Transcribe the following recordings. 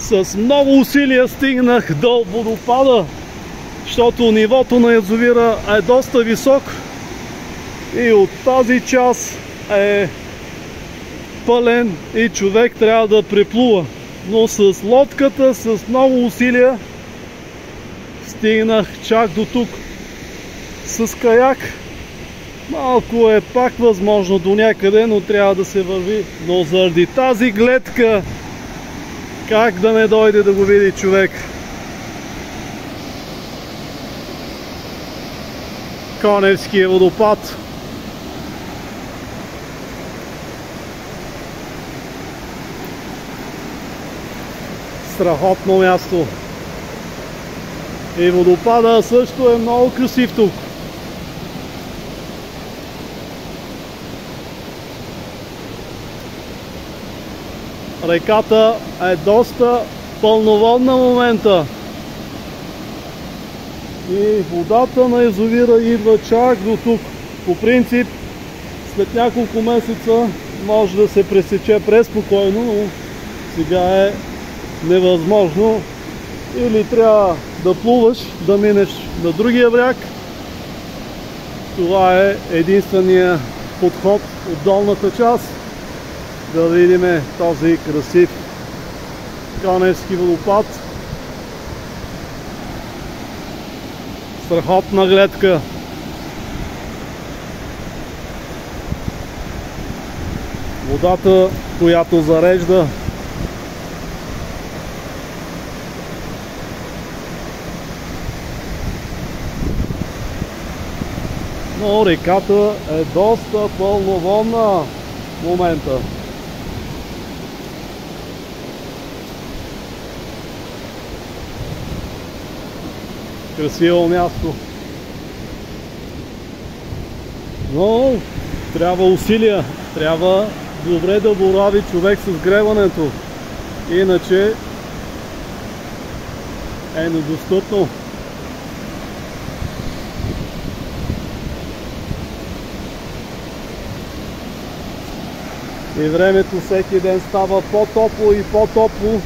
С много усилия стигнах до водопада, защото нивото на язовира е доста високо и от тази част е пълен и човек трябва да преплува. Но с лодката, с много усилия стигнах чак до тук. С каяк малко е пак възможно до някъде, но трябва да се върви. Но заради тази гледка, как да не дойде да го види човек? Коневския водопад. Страхотно място. И водопада също е много красив тук. Реката е доста пълноводна в момента. И водата на язовира идва чак до тук. По принцип, след няколко месеца може да се пресече преспокойно, но сега е невъзможно. Или трябва да плуваш, да минеш на другия бряг. Това е единствения подход от долната част. Да видим този красив Коневски водопад. Страхотна гледка. Водата, която зарежда. Но реката е доста пълноводна в момента. Красиво място. Но трябва усилия. Трябва добре да борави човек с гребането. Иначе е недостъпно. И времето всеки ден става по-топло и по-топло.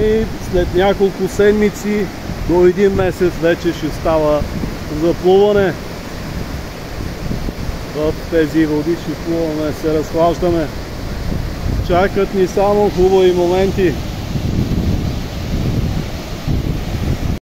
И след няколко седмици до един месец вече ще става за плуване. В тези води ще плуваме, се разхлаждаме. Чакат ни само хубави моменти.